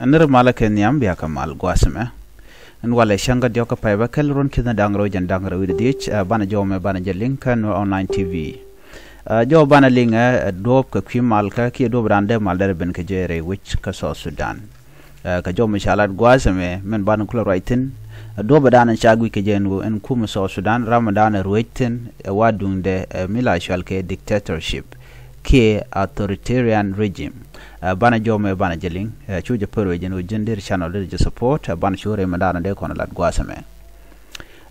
Another Malaka Niam Biakamal Guasame. And while a Shanga Dioka Paiva Kelron Kina Dangro and Dangro with the ditch, Banajome Banaja Lincoln online TV. Jo Banalinga, Dob Kakimalka, Kido Brande, Malder Ben Kajere, which Kaso Sudan. Kajo Mishalat Guasame, Men Banukula Writing, Dobadan and Shagwi Kajenu, and Kumaso Sudan, Ramadan Ruitin, Wadung de Mila Shalke dictatorship, K authoritarian regime. Banajome Banajeling, Chuja Purwajan, Ujendir channel religious support, Banashure Madana de Conalat Guasame.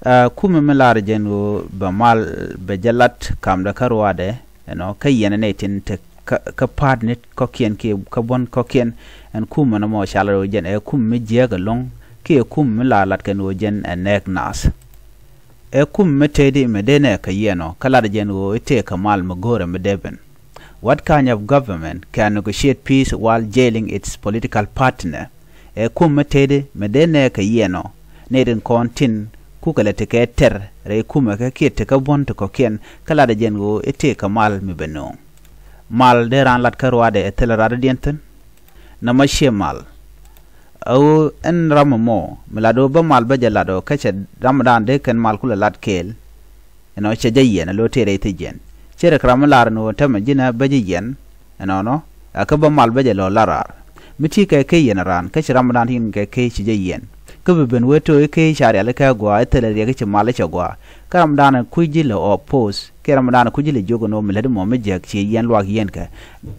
Kumimelarjenu Bamal Bejalat Kamda Karwade, Kayanatin te Kapadnit Kokian Ki Kabon Kokian and Kumanamo Shalarojan, a kum midjaga long, Ki a kum Milalat Kanojan and Nek Nas. A kum metedi Medene Kayeno, Kaladajenu, Ite Kamal Magore Medeben. What kind of government can negotiate peace while jailing its political partner? A kumetede medene kayeno, Naden kontin, kukaleteke ter, re kumaka kiteka bonto kokien, kalada jengo ete kamal mibeno. Mal deran lat karwade etelerada dienten? Namashe mal. Au en ramamo, melado ba mal bajalado, kacha ramadan deken mal kula lat kel, che jayen, a lotere jen. Chere kramalar no tema jina baje yen no akaba mal baje lo larar miti ka ke yen ran ka ramadan hin ka ke ci je yen ko ben weto ke shari ala ka gwa etele ye ke mal cha gwa ramadan ku ji lo oppose ke ramadan ku ji le jogo no melade mo me je ci yen lo yen ka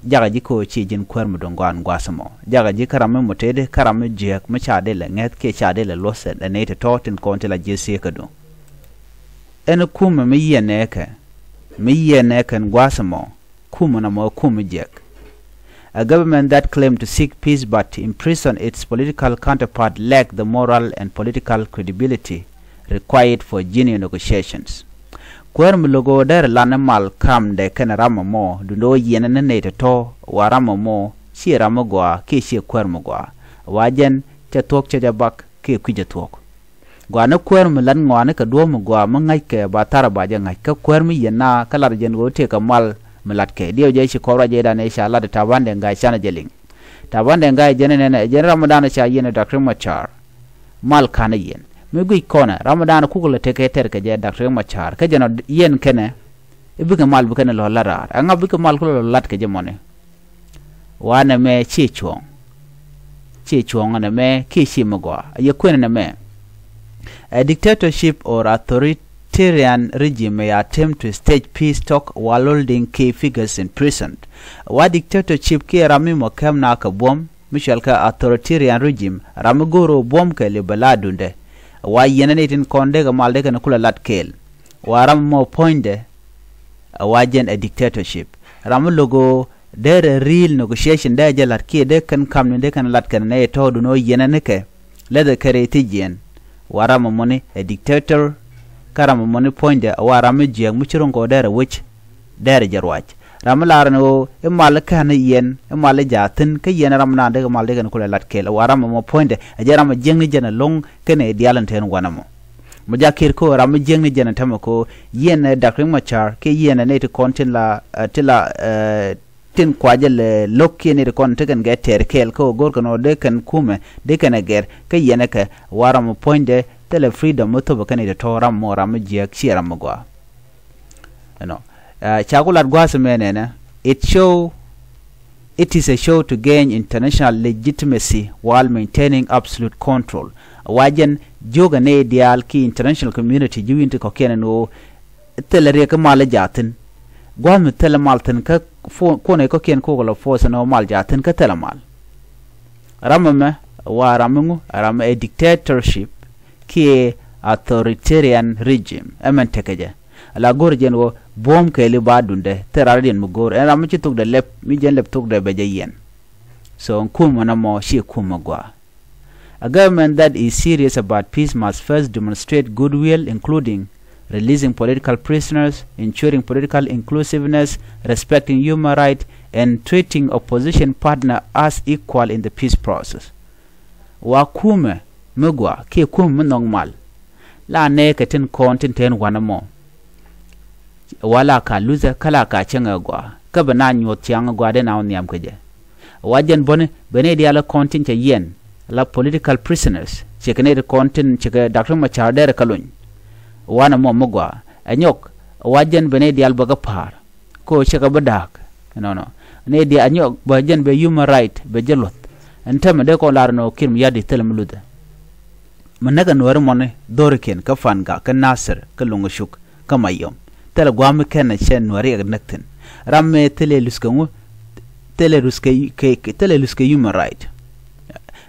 jaga ji ko ci jin kwermu don gwan gwasamo jaga ji karame motede karame je ma cha de le nget ke cha de le lose le ne te totin kontela je se ka do en kuma me yen ne ka Miyenek and Guasamo, Kumunamo Kumijek. A government that claimed to seek peace but imprison its political counterpart lacked the moral and political credibility required for genuine negotiations. Kwerm logo der lanemal kam de kenaramamo, duno yenenate to, waramamo, si ramogwa, ki si kwermogwa, wajen, chatok chajabak, ki kujatok. Gwana kwerm lan ngwane ka duom gwa mangai ke batara baja ngai ka kwerm yena kalar jen go te kamal melatke dio je shi kora je da ne sha Allah da tabande ngai shana jeling tabande ngai jene ne jen ramadan sha yene Dr. Machar mal kana yen me gui kona ramadan ku ko te ke ter ke je Dr. Machar ka jeno yen kene ibuga mal bu kene lo larar anga bu mal ko lo lat ke je mone wana me chi chuong na me ki shi magwa ye kwene na me. A dictatorship or authoritarian regime may attempt to stage peace talk while holding key figures imprisoned. Wa dictatorship ki rami mokem na ka bom, mishal ka authoritarian regime ramugoro bom ke le baladunde. Wa yenetin konde ga malde ka nakula latkel. Wa ram mo poinde wajen a dictatorship. Ramu logo there real negotiation there jalat ki de kan kam de kan lat kan ne to duno yeneneke. Lede kare tijen. Warama money a dictator karama money point de warama je muchirongo dere which dere jarwach ramalarno e malaka na yen e malaja tin ke yen ramna de malde kan kula latkel warama mo point de jarama jengni jena long kene dialanten wanamo mujakir ko rama jengni jena tamako yen Dr. Machar ke yen ne to content la tila tin kwajel lokki ne kon tegen get terkel ko gorkono de kan kume de kan ger ke yene ke waram point de tele freedom moto kan de toram moram je xiram gwa chagulat gwa semene it is a show to gain international legitimacy while maintaining absolute control wajen joga ne dial ki international community juwinte ko keneno tele re ke mala jatin gwa tele malten ka kone ko kien ko la force no mal jaten ka telemal ramame wa ramungu ram a dictatorship ki authoritarian regime amen tekeje la gorjen wo bom ke li badunde terarien mu gor ram ci tuk de lep mi jen lep tuk de beje yen so kuma na mo shi kuma gwa. A government that is serious about peace must first demonstrate goodwill, including releasing political prisoners, ensuring political inclusiveness, respecting human rights, and treating opposition partner as equal in the peace process. Wa kume mugwa ki kum nongmal la ne katin kontinten wanamo wala ka luza kala ka chenga gwa ka bana nyot chang gwa de naw niam keje wajen bone bene dia la kontin che yen la political prisoners che kene kontin che Dr. Machar der kalun wana mo mogwa anyok wajen bene dia baga par ko che ka badak no ne dia anyok wajen be human right be jelot entama de ko larno kim yadi telem lude managa nuwar mone dorken ka fanga ka nasir ka lungu shuk ka mayom tele gwam ken chen nuwar ag nakten ramme tele luskangu tele luske human right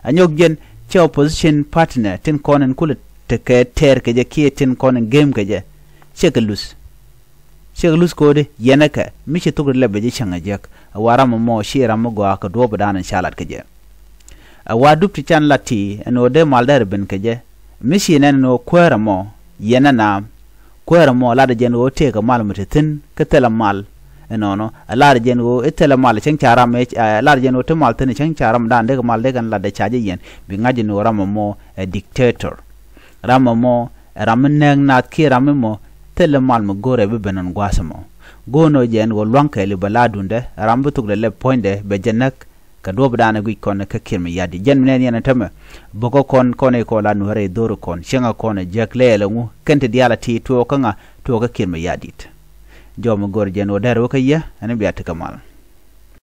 anyok jen che opposition partner tin konen kulit te ke ter ke je ki tin konen game ke je chekelus kode yenaka miche tugur lebe je changa jek wara mo shira mo gwa ka do badan shalat ke je wadu pichan lati no de maldar ben ke je mishi nen no kwera mo yenana kwera mo la de jen o te ka mal mutin ka tela mal no la jen o etela mal chen chara me la jen o te mal tin chen chara dan de mal de kan la de chaje yen bi ngaji no ramo mo a dictator ramo mo ramneng nat ki rammo tele mal mo gore be benon gwasamo gono jen go lwanka le baladunde rambu tugle le poinde be jenak ka do badana gu kon ka kirmi yadi jen menen yana tama boko kon ko la no re doro kon shenga kon jek le ngu kente diala ti to ka kirmi yadit jom gor jen o daro ka ya ani biya ta kamal